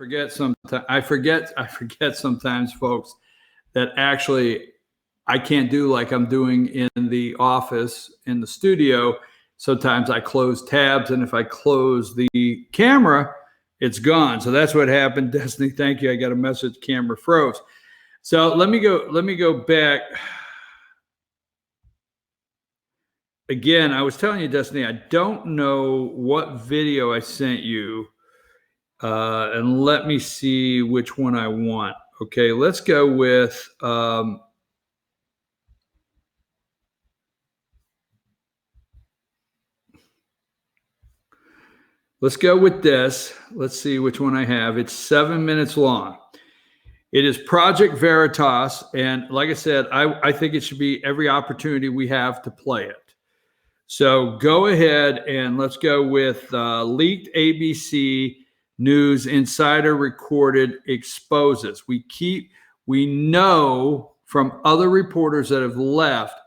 I forget sometimes, folks, that actually I can't do like I'm doing in the office, in the studio. Sometimes I close tabs, and if I close the camera, it's gone. So that's what happened. Destiny, thank you. I got a message, camera froze. So let me go back. Again, I was telling you, Destiny, I don't know what video I sent you. And let me see which one I want. Okay, let's go with this. Let's see which one I have. It's 7 minutes long. It is Project Veritas. And like I said, I think it should be every opportunity we have to play it. So go ahead and let's go with leaked ABC News insider recorded exposes. We know from other reporters that have left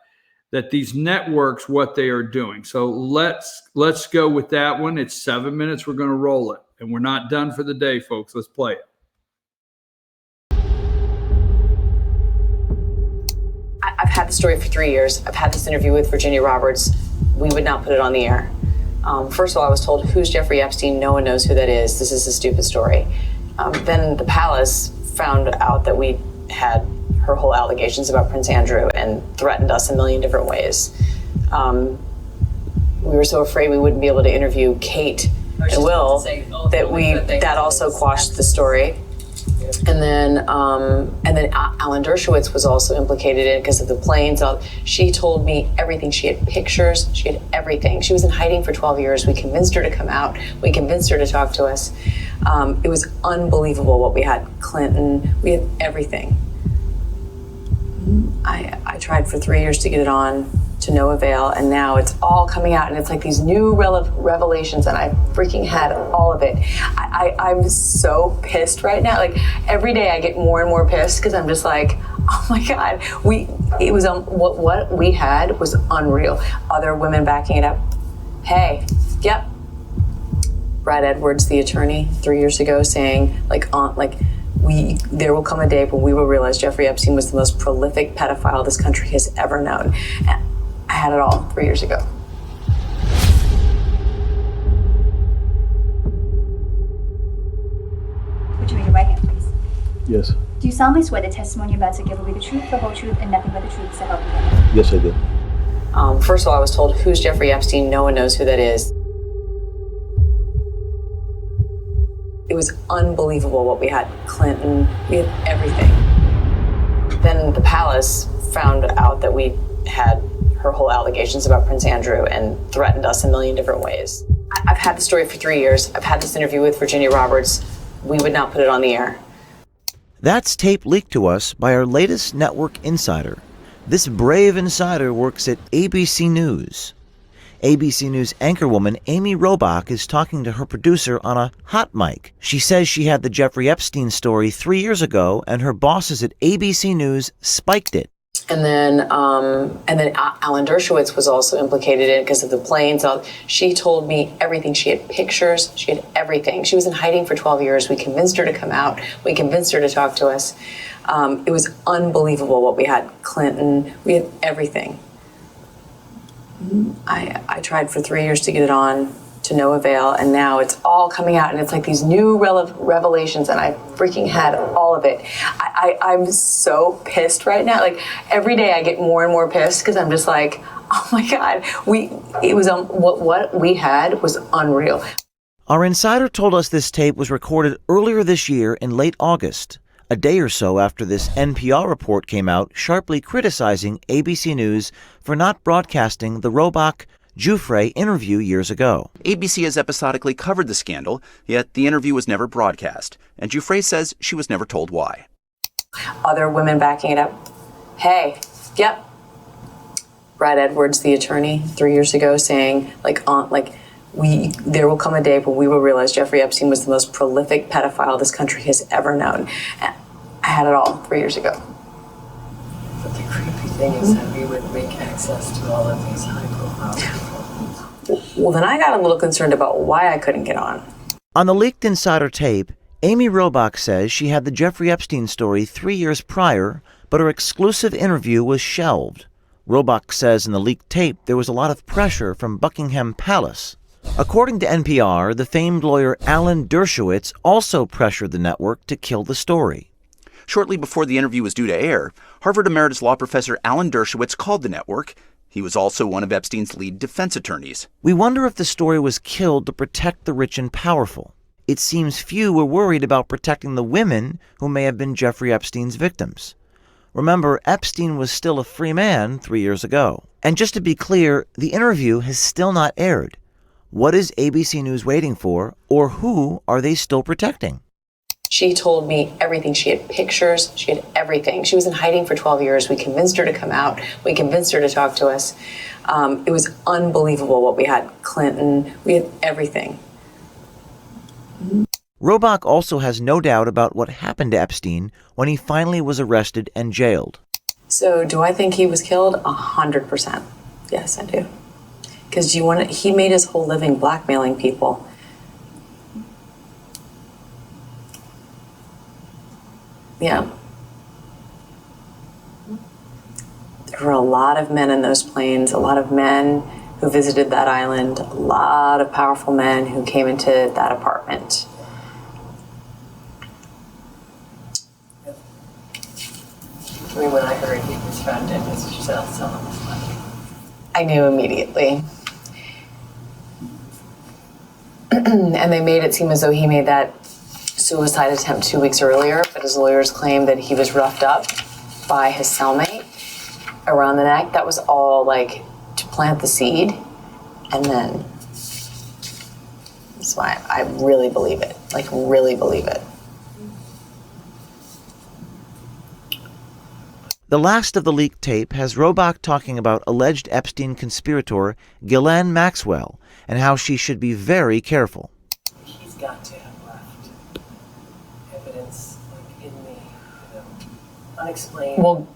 that these networks, what they are doing. So let's go with that one. It's 7 minutes. We're going to roll it, and we're not done for the day, folks. Let's play it. I've had the story for 3 years. I've had this interview with Virginia Roberts. We would not put it on the air. First of all, I was told, who's Jeffrey Epstein? No one knows who that is. This is a stupid story. Then the palace found out that we had her whole allegations about Prince Andrew and threatened us a million different ways. We were so afraid we wouldn't be able to interview Kate and Will that also quashed the story. And then Alan Dershowitz was also implicated in it because of the planes. She told me everything. She had pictures. She had everything. She was in hiding for 12 years. We convinced her to come out. We convinced her to talk to us. It was unbelievable what we had. Clinton. We had everything. I tried for 3 years to get it on, to no avail, and now it's all coming out, and it's like these new revelations, and I freaking had all of it. I'm so pissed right now. Like every day I get more and more pissed because I'm just like, oh my God, what we had was unreal. Other women backing it up. Hey, yep. Brad Edwards, the attorney, 3 years ago saying there will come a day when we will realize Jeffrey Epstein was the most prolific pedophile this country has ever known. And I had it all 3 years ago. Would you raise your right hand, please? Yes. Do you solemnly swear the testimony you're about to give will be the truth, the whole truth, and nothing but the truth, so help you God? Yes, I do. First of all, I was told, who's Jeffrey Epstein? No one knows who that is. It was unbelievable what we had. Clinton, we had everything. Then the palace found out that we had her whole allegations about Prince Andrew and threatened us a million different ways. I've had the story for 3 years. I've had this interview with Virginia Roberts. We would not put it on the air. That's tape leaked to us by our latest network insider. This brave insider works at ABC News. ABC News anchorwoman Amy Robach is talking to her producer on a hot mic. She says she had the Jeffrey Epstein story 3 years ago, and her bosses at ABC News spiked it. And then Alan Dershowitz was also implicated in it because of the planes. She told me everything. She had pictures. She had everything. She was in hiding for 12 years. We convinced her to come out. We convinced her to talk to us. It was unbelievable what we had. Clinton. We had everything. I tried for 3 years to get it on, to no avail, and now it's all coming out, and it's like these new revelations, and I freaking had all of it. I'm so pissed right now. Like every day I get more and more pissed because I'm just like, oh my God, what we had was unreal. Our insider told us this tape was recorded earlier this year in late August, a day or so after this NPR report came out sharply criticizing ABC News for not broadcasting the Robach-Giuffre interview years ago. ABC has episodically covered the scandal, yet the interview was never broadcast, and Giuffre says she was never told why. Other women backing it up. Hey, yep. Brad Edwards, the attorney, 3 years ago saying, there will come a day when we will realize Jeffrey Epstein was the most prolific pedophile this country has ever known. And I had it all 3 years ago. But the creepy thing is that we would make access to all of these high-profile people. Well, then I got a little concerned about why I couldn't get on. On the leaked insider tape, Amy Robach says she had the Jeffrey Epstein story 3 years prior, but her exclusive interview was shelved. Robach says in the leaked tape there was a lot of pressure from Buckingham Palace. According to NPR, the famed lawyer Alan Dershowitz also pressured the network to kill the story. Shortly before the interview was due to air, Harvard Emeritus Law Professor Alan Dershowitz called the network. He was also one of Epstein's lead defense attorneys. We wonder if the story was killed to protect the rich and powerful. It seems few were worried about protecting the women who may have been Jeffrey Epstein's victims. Remember, Epstein was still a free man 3 years ago. And just to be clear, the interview has still not aired. What is ABC News waiting for, or who are they still protecting? She told me everything. She had pictures. She had everything. She was in hiding for 12 years. We convinced her to come out. We convinced her to talk to us. It was unbelievable what we had. Clinton, we had everything. Robach also has no doubt about what happened to Epstein when he finally was arrested and jailed. So do I think he was killed? 100%. Yes, I do. Because he made his whole living blackmailing people. Yeah. There were a lot of men in those planes, a lot of men who visited that island, a lot of powerful men who came into that apartment. I mean, when I heard he was found dead, Mr. South, I knew immediately. And they made it seem as though he made that suicide attempt 2 weeks earlier, but his lawyers claimed that he was roughed up by his cellmate around the neck. That was all like to plant the seed, and then that's why I really believe it, like really believe it. The last of the leaked tape has Robach talking about alleged Epstein conspirator Ghislaine Maxwell and how she should be very careful. he's got to have left evidence like in the unexplained. Well,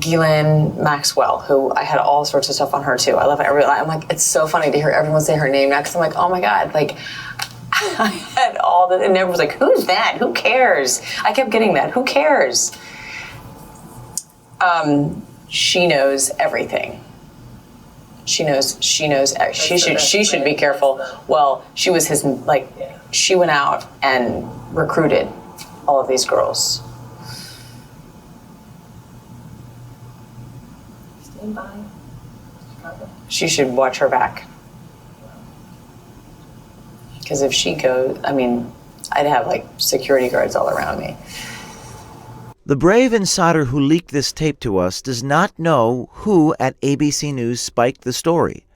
Ghislaine Maxwell, who I had all sorts of stuff on her too. I love it. I'm like, it's so funny to hear everyone say her name now because I'm like, oh my God, like I had all the, and everyone was like, who's that? Who cares? I kept getting that. Who cares? She knows everything. She should be careful. Well, she was his, like, she went out and recruited all of these girls. Stand by. She should watch her back. Because if she goes, I mean, I'd have like security guards all around me. The brave insider who leaked this tape to us does not know who at ABC News spiked the story,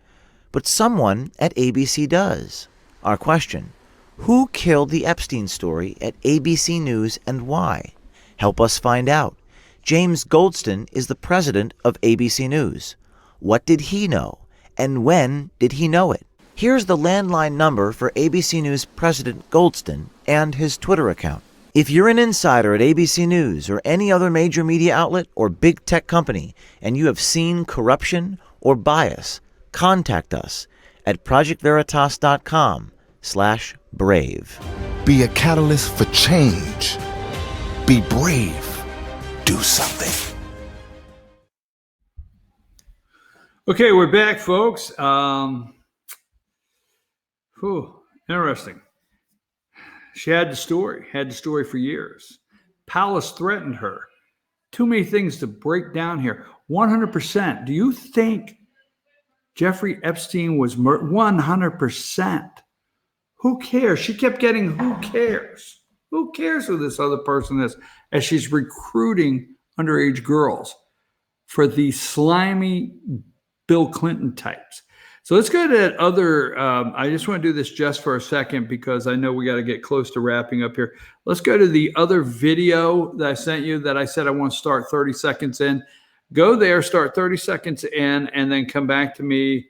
but someone at ABC does. Our question: who killed the Epstein story at ABC News and why? Help us find out. James Goldston is the president of ABC News. What did he know, and when did he know it? Here's the landline number for ABC News President Goldston and his Twitter account. If you're an insider at ABC News or any other major media outlet or big tech company and you have seen corruption or bias, contact us at projectveritas.com/brave. Be a catalyst for change. Be brave. Do something. Okay, we're back, folks. Interesting. She had the story for years. Palace threatened her. Too many things to break down here. 100%. Do you think Jeffrey Epstein was murdered? 100%. Who cares? She kept getting, who cares? Who cares who this other person is? As she's recruiting underage girls for these slimy Bill Clinton types. So let's go to that other, I just want to do this just for a second because I know we got to get close to wrapping up here. Let's go to the other video that I sent you that I said I want to start 30 seconds in. Go there, start 30 seconds in, and then come back to me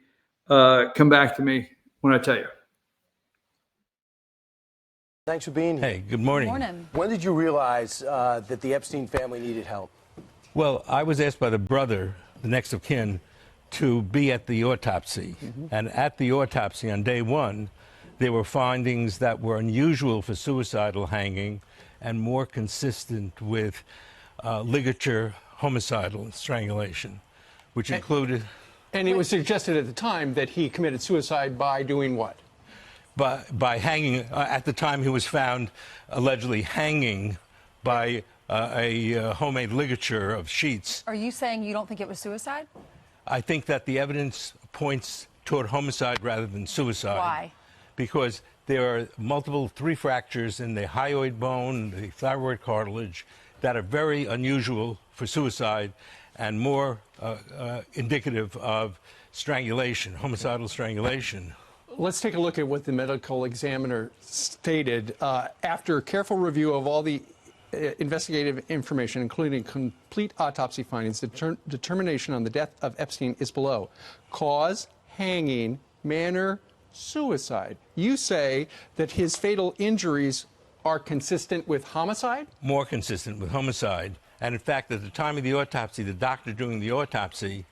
when I tell you. Thanks for being here. Hey, good morning. Good morning. When did you realize that the Epstein family needed help? Well, I was asked by the brother, the next of kin, to be at the autopsy. And at the autopsy on day one, there were findings that were unusual for suicidal hanging and more consistent with ligature homicidal strangulation, which included... And it was suggested at the time that he committed suicide by doing what? By hanging. At the time, he was found allegedly hanging by a homemade ligature of sheets. Are you saying you don't think it was suicide? I think that the evidence points toward homicide rather than suicide. Why? Because there are multiple 3 fractures in the hyoid bone, the thyroid cartilage, that are very unusual for suicide and more indicative of strangulation, homicidal strangulation. Let's take a look at what the medical examiner stated. After careful review of all the investigative information, including complete autopsy findings, the determination on the death of Epstein is below. Cause, hanging, manner, suicide. You say that his fatal injuries are consistent with homicide? More consistent with homicide. And in fact, at the time of the autopsy, the doctor doing the autopsy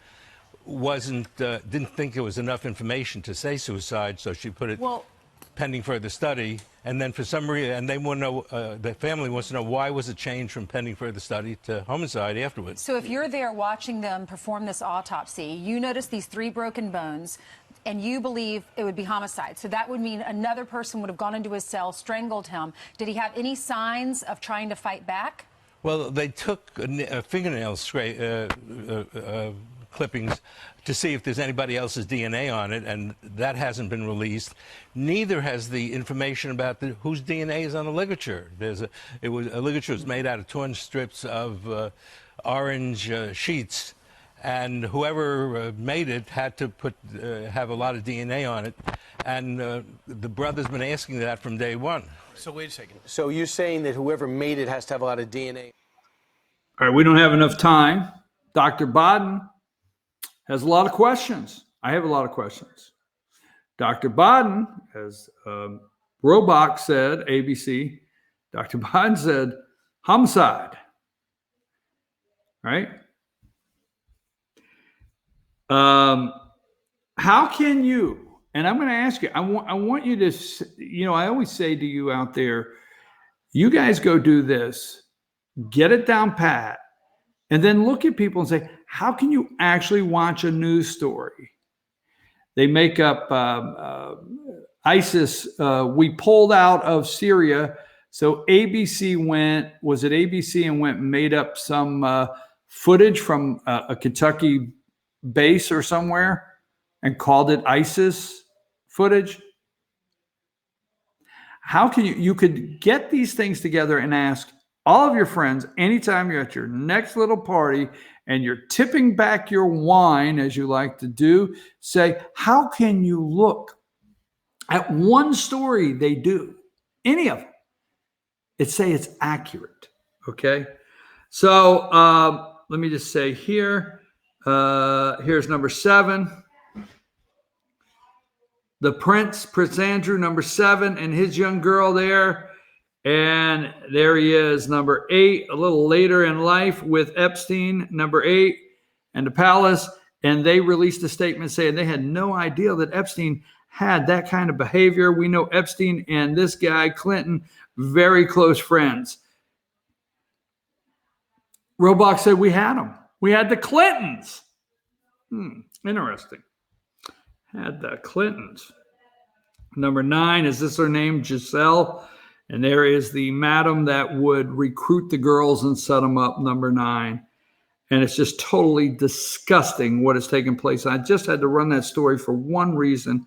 didn't think there was enough information to say suicide, so she put it pending further study. And then for some reason, and they want to know, the family wants to know, why was it changed from pending further study to homicide afterwards? So if you're there watching them perform this autopsy, you notice these 3 broken bones, and you believe it would be homicide. So that would mean another person would have gone into his cell, strangled him. Did he have any signs of trying to fight back? Well, they took fingernail clippings to see if there's anybody else's DNA on it, and that hasn't been released. Neither has the information about whose DNA is on the ligature. A ligature was made out of torn strips of orange sheets, and whoever made it had to have a lot of DNA on it, and the brother's been asking that from day one. So wait a second. So you're saying that whoever made it has to have a lot of DNA? All right, we don't have enough time. Dr. Bodden has a lot of questions. I have a lot of questions. Dr. Bodden, as Robach said, ABC, Dr. Bodden said homicide, right? How can you, and I'm going to ask you, I want you to, I always say to you out there, you guys go do this, get it down pat, and then look at people and say, how can you actually watch a news story? They make up ISIS. We pulled out of Syria. So ABC went and made up some footage from a Kentucky base or somewhere and called it ISIS footage. How can you could get these things together and ask all of your friends anytime you're at your next little party and you're tipping back your wine, as you like to do, say, how can you look at one story they do, any of them, and say it's accurate, okay? So let me just say here, here's number 7. The Prince Andrew, number 7, and his young girl there. And there he is, number 8, a little later in life with Epstein, number 8, and the palace. And they released a statement saying they had no idea that Epstein had that kind of behavior. We know Epstein and this guy, Clinton, very close friends. Robach said we had them. We had the Clintons. Interesting. Had the Clintons. Number 9, is this her name? Giselle. And there is the madam that would recruit the girls and set them up, number 9. And it's just totally disgusting what has taken place. I just had to run that story for one reason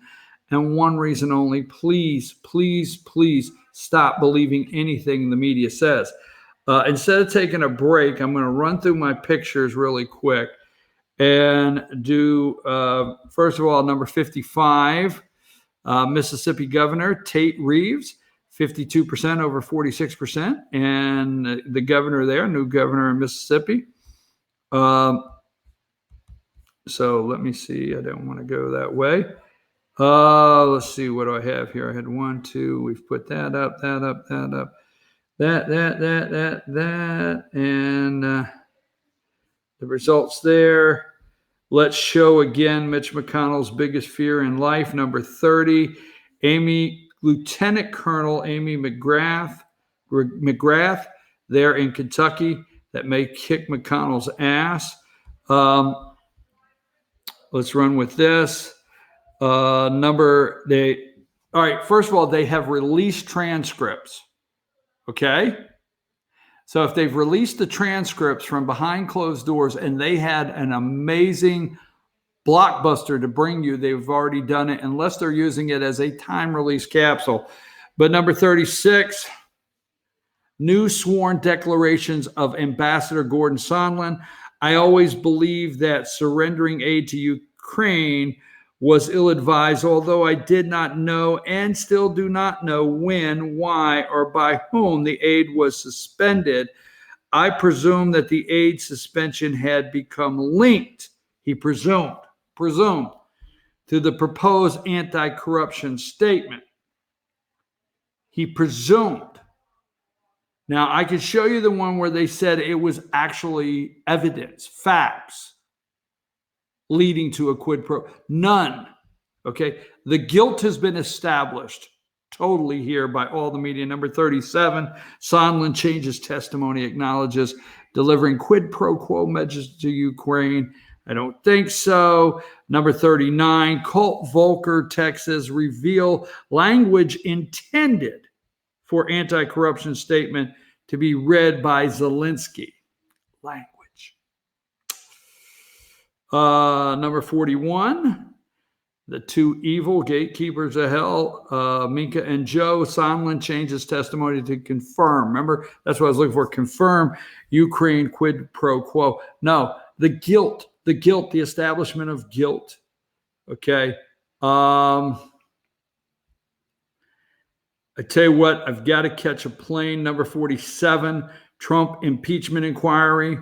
and one reason only. Please, please, please stop believing anything the media says. Instead of taking a break, I'm going to run through my pictures really quick and do, first of all, number 55, Mississippi Governor Tate Reeves. 52% over 46%, and the governor there, new governor in Mississippi. So let me see. I don't want to go that way. Let's see. What do I have here? I had 1, 2. We've put that up, that up, that up, that, and the results there. Let's show again Mitch McConnell's biggest fear in life, number 30. Amy Lieutenant Colonel Amy McGrath there in Kentucky that may kick McConnell's ass. Let's run with this. All right, first of all, they have released transcripts. Okay? So if they've released the transcripts from behind closed doors and they had an amazing blockbuster to bring you, they've already done it, unless they're using it as a time release capsule. But number 36, new sworn declarations of Ambassador Gordon Sondland. I always believed that surrendering aid to Ukraine was ill-advised, although I did not know and still do not know when, why, or by whom the aid was suspended. I presume that the aid suspension had become linked, he presumed, to the proposed anti-corruption statement. He presumed. Now, I could show you the one where they said it was actually evidence, facts, leading to a quid pro. None. Okay. The guilt has been established totally here by all the media. Number 37, Sondland changes testimony, acknowledges delivering quid pro quo messages to Ukraine. I don't think so. Number 39, Colt Volcker, Texas, reveal language intended for anti-corruption statement to be read by Zelensky. Language. Number 41, the two evil gatekeepers of hell, Minka and Joe. Sondland changes testimony to confirm. Remember, that's what I was looking for. Confirm Ukraine quid pro quo. No, the guilt, the establishment of guilt. Okay. I tell you what, I've got to catch a plane. Number 47, Trump impeachment inquiry.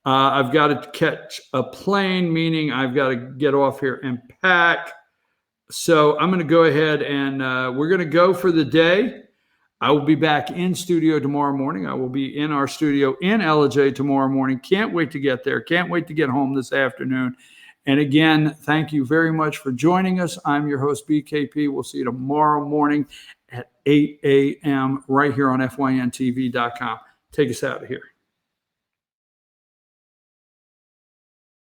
I've got to catch a plane, meaning I've got to get off here and pack. So I'm going to go ahead and we're going to go for the day. I will be back in studio tomorrow morning. I will be in our studio in LJ tomorrow morning. Can't wait to get there. Can't wait to get home this afternoon. And again, thank you very much for joining us. I'm your host, BKP. We'll see you tomorrow morning at 8 a.m. right here on FYNTV.com. Take us out of here.